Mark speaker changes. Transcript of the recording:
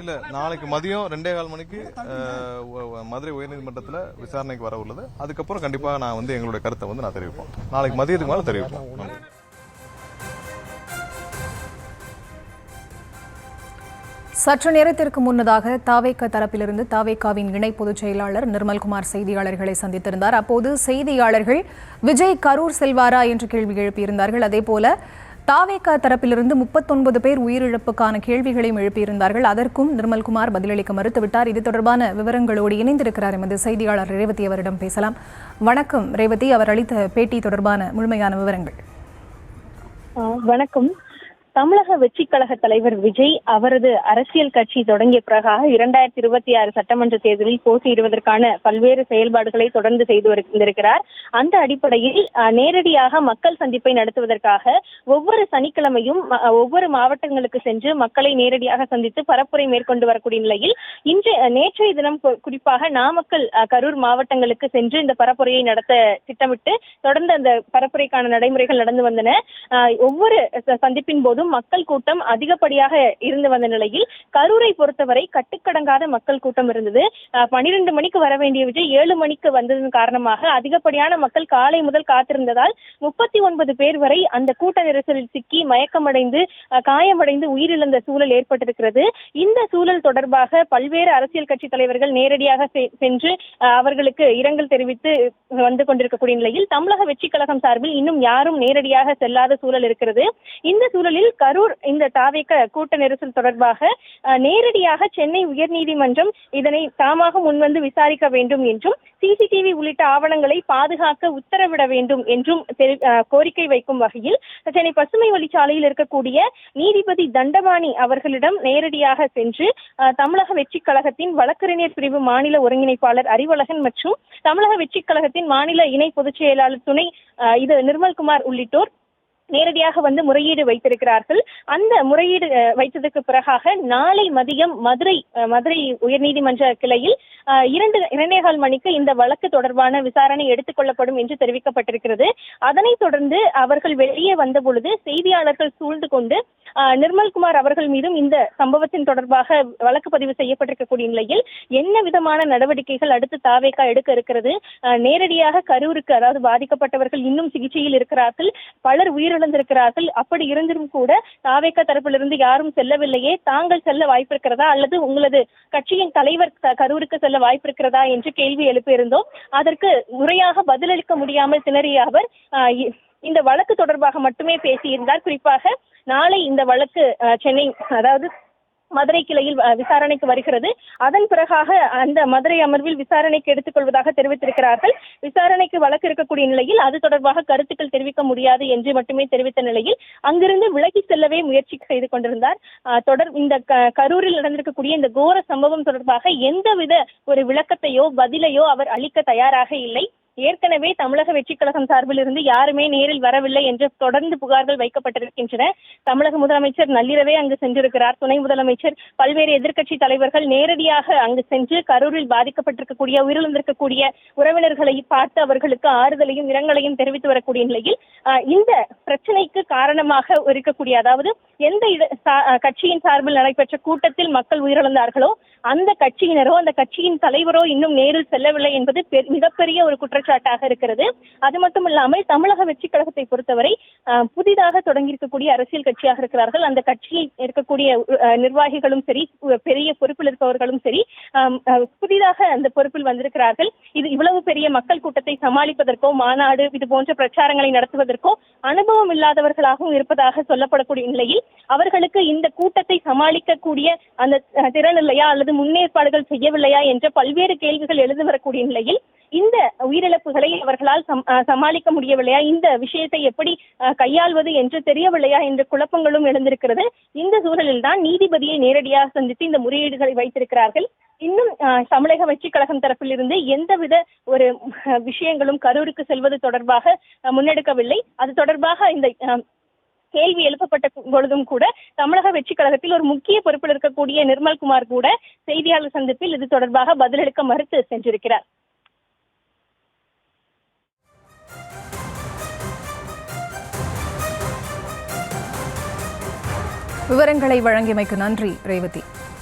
Speaker 1: இல்ல, நாளைக்கு மதியம் 2:15 மணிக்கு மதுரை உயர்நீதிமன்றத்தில் விசாரணைக்கு வர உள்ளது. அதுக்கப்புறம் கண்டிப்பா நான் எங்களுடைய கருத்தை நான் தெரிவிப்போம். நாளைக்கு மதியத்துக்கு மேல தெரிவிப்போம்.
Speaker 2: சற்று நேரத்திற்கு முன்னதாக தாவேக தரப்பிலிருந்து தாவேகாவின் இணை பொதுச் செயலாளர் நிர்மல்குமார் செய்தியாளர்களை சந்தித்திருந்தார். அப்போது செய்தியாளர்கள் விஜய் கரூர் செல்வாரா என்று கேள்வி எழுப்பியிருந்தார்கள். அதேபோல தாவேக தரப்பிலிருந்து 39 பேர் உயிரிழப்புக்கான கேள்விகளையும் எழுப்பியிருந்தார்கள். அதற்கும் நிர்மல்குமார் பதிலளிக்க மறுத்துவிட்டார். இது தொடர்பான விவரங்களோடு இணைந்திருக்கிறார் எமது செய்தியாளர் ரேவதி. அவரிடம் பேசலாம். வணக்கம் ரேவதி, அவர் அளித்த பேட்டி தொடர்பான முழுமையான விவரங்கள்.
Speaker 3: வணக்கம். தமிழக வெற்றிக் கழக தலைவர் விஜய் அவரது அரசியல் கட்சி தொடங்கிய பிறகாக 2026 சட்டமன்ற தேர்தலில் போட்டியிடுவதற்கான பல்வேறு செயல்பாடுகளை தொடர்ந்து செய்து வந்திருக்கிறார். அந்த அடிப்படையில் நேரடியாக மக்கள் சந்திப்பை நடத்துவதற்காக ஒவ்வொரு சனிக்கிழமையும் ஒவ்வொரு மாவட்டங்களுக்கு சென்று மக்களை நேரடியாக சந்தித்து பரப்புரை மேற்கொண்டு வரக்கூடிய நிலையில் நேற்றைய தினம் குறிப்பாக நாமக்கல், கரூர் மாவட்டங்களுக்கு சென்று இந்த பரப்புரையை நடத்த திட்டமிட்டு தொடர்ந்து அந்த பரப்புரைக்கான நடைமுறைகள் நடந்து வந்தன. ஒவ்வொரு சந்திப்பின் போதும் மக்கள் கூட்டம் அதிகப்படியாக இருந்து வந்த நிலையில் கரூரை பொறுத்தவரை கட்டுக்கடங்காத மக்கள் கூட்டம் இருந்தது. 12 மணிக்கு வர வேண்டிய விஜய் 7 மணிக்கு வந்ததன் காரணமாக அதிகப்படியான மக்கள் காலை முதல் காத்திருந்ததால் 39 பேர் வரை அந்த கூட்ட நெரிசலில் சிக்கி மயக்கமடைந்து காயமடைந்து உயிரிழந்த சூழல் ஏற்பட்டிருக்கிறது. இந்த சூழல் தொடர்பாக பல்வேறு அரசியல் கட்சி தலைவர்கள் நேரடியாக சென்று அவர்களுக்கு இரங்கல் தெரிவித்து வந்து கொண்டிருக்கக்கூடிய நிலையில் தமிழக வெற்றிக் கழகம் சார்பில் இன்னும் யாரும் நேரடியாக செல்லாத சூழல் இருக்கிறது. இந்த சூழலில் கரூர் இந்த தாவேக கூட்ட நெரிசல் தொடர்பாக நேரடியாக சென்னை உயர்நீதிமன்றம் இதனை தாமாக முன்வந்து விசாரிக்க வேண்டும் என்றும் சிசிடிவி உள்ளிட்ட ஆவணங்களை பாதுகாக்க உத்தரவிட வேண்டும் என்றும் கோரிக்கை வைக்கும் வகையில் சென்னை பசுமை வழிச்சாலையில் இருக்கக்கூடிய நீதிபதி தண்டபாணி அவர்களிடம் நேரடியாக சென்று தமிழக வெற்றிக் கழகத்தின் வழக்கறிஞர் பிரிவு மாநில ஒருங்கிணைப்பாளர் அறிவழகன் மற்றும் தமிழக வெற்றிக் கழகத்தின் மாநில இணை பொதுச் செயலாளர் துணை நிர்மல்குமார் உள்ளிட்டோர் நேரடியாக வந்து முறையீடு வைத்திருக்கிறார்கள். அந்த முறையீடு வைத்ததற்கு பிறகாக நாளை மதியம் மதுரை உயர்நீதிமன்ற கிளையில் 2:15 மணிக்கு இந்த வழக்கு தொடர்பான விசாரணை எடுத்துக் கொள்ளப்படும் என்று தெரிவிக்கப்பட்டிருக்கிறது. அதனைத் தொடர்ந்து அவர்கள் வெளியே வந்த பொழுது செய்தியாளர்கள் சூழ்ந்து கொண்டு நிர்மல்குமார் அவர்கள் மீதும் இந்த சம்பவத்தின் தொடர்பாக வழக்கு பதிவு செய்யப்பட்டிருக்கக்கூடிய நிலையில் என்ன விதமான நடவடிக்கைகள் அடுத்து தாவேகா எடுக்க இருக்கிறது, நேரடியாக கரூருக்கு, அதாவது பாதிக்கப்பட்டவர்கள் இன்னும் சிகிச்சையில் இருக்கிறார்கள், பலர் உயிரிழந்திருக்கிறார்கள், அப்படி இருந்தும் கூட தாவேகா தரப்பிலிருந்து யாரும் செல்லவில்லையே, தாங்கள் செல்ல வாய்ப்பு இருக்கிறதா அல்லது உங்களது கட்சியின் தலைவர் கரூருக்கு செல்ல வாய்ப்பு இருக்கிறதா என்று கேள்வி எழுப்பியிருந்தோம். அதற்கு முறையாக பதிலளிக்க முடியாமல் திணறிய அவர் இந்த வழக்கு தொடர்பாக மட்டுமே பேசியிருந்தார். குறிப்பாக நாளை இந்த வழக்கு சென்னை, அதாவது மதுரை கிளையில் விசாரணைக்கு வருகிறது. அதன் பிறகாக அந்த மதுரை அமர்வில் விசாரணைக்கு எடுத்துக்கொள்வதாக தெரிவித்திருக்கிறார்கள். விசாரணைக்கு வழக்கு இருக்கக்கூடிய நிலையில் அது தொடர்பாக கருத்துக்கள் தெரிவிக்க முடியாது என்று மட்டுமே தெரிவித்த நிலையில் அங்கிருந்து விலகி செல்லவே முயற்சி செய்து கொண்டிருந்தார். இந்த கரூரில் நடந்திருக்கக்கூடிய இந்த கோர சம்பவம் தொடர்பாக எந்தவித ஒரு விளக்கத்தையோ பதிலையோ அவர் அளிக்க தயாராக இல்லை. ஏற்கனவே தமிழக வெற்றிக் கழகம் சார்பில் இருந்து யாருமே நேரில் வரவில்லை என்று தொடர்ந்து புகார்கள் வைக்கப்பட்டிருக்கின்றன. தமிழக முதலமைச்சர் நள்ளிரவே அங்கு சென்றிருக்கிறார். துணை முதலமைச்சர், பல்வேறு எதிர்க்கட்சி தலைவர்கள் நேரடியாக அங்கு சென்று கரூரில் பாதிக்கப்பட்டிருக்கக்கூடிய உயிரிழந்திருக்கக்கூடிய உறவினர்களை பார்த்து அவர்களுக்கு ஆறுதலையும் இரங்கலையும் தெரிவித்து வரக்கூடிய நிலையில் இந்த பிரச்சனைக்கு காரணமாக இருக்கக்கூடிய, அதாவது எந்த கட்சியின் சார்பில் நடைபெற்ற கூட்டத்தில் மக்கள் உயிரிழந்தார்களோ அந்த கட்சியினரோ அந்த கட்சியின் தலைவரோ இன்னும் நேரில் செல்லவில்லை என்பது மிகப்பெரிய ஒரு குற்றச்சாட்டாக இருக்கிறது. அது மட்டுமில்லாமல் தமிழக வெற்றிக் கழகத்தை பொறுத்தவரை புதிதாக தொடங்கியிருக்கக்கூடிய அரசியல் கட்சியாக இருக்கிறார்கள். அந்த கட்சியில் இருக்கக்கூடிய நிர்வாகிகளும் சரி, பெரிய பொறுப்பில் இருப்பவர்களும் சரி, புதிதாக அந்த பொறுப்பில் வந்திருக்கிறார்கள். இது இவ்வளவு பெரிய மக்கள் கூட்டத்தை சமாளிப்பதற்கோ மாநாடு இது போன்ற பிரச்சாரங்களை நடத்துவதற்கோ அனுபவம் இல்லாதவர்களாகவும் இருப்பதாக சொல்லப்படக்கூடிய நிலையில் அவர்களுக்கு இந்த கூட்டத்தை சமாளிக்கக்கூடிய அந்த திறன் இல்லையா அல்லது முன்னேற்பாடுகள் செய்யவில்லையா என்ற பல்வேறு கேள்விகள் எழுந்து வரக்கூடிய நிலையில் இந்த உயிரிழப்புகளை அவர்களால் சமாளிக்க முடியவில்லையா, இந்த விஷயத்தை எப்படி கையாள்வது என்று தெரியவில்லையா என்ற குழப்பங்களும் எழுந்திருக்கிறது. இந்த சூழலில் தான் நீதிபதியை நேரடியாக சந்தித்து இந்த முறையீடுகளை வைத்திருக்கிறார்கள். இன்னும் தமிழக வெற்றிக் கழகம் தரப்பில் இருந்து எந்தவித ஒரு விஷயங்களும் கரூருக்கு செல்வது தொடர்பாக முன்னெடுக்கவில்லை. அது தொடர்பாக இந்த கேள்வி எழுப்பப்பட்ட பொழுதும் கூட தமிழக வெற்றி கழகத்தில் ஒரு முக்கிய பொறுப்பில் இருக்கக்கூடிய நிர்மல்குமார் கூட செய்தியாளர் சந்திப்பில் இது தொடர்பாக பதிலளிக்க மறுத்து சென்றிருக்கிறார்.
Speaker 2: விவரங்களை வழங்கியமைக்கு நன்றி ரேவதி.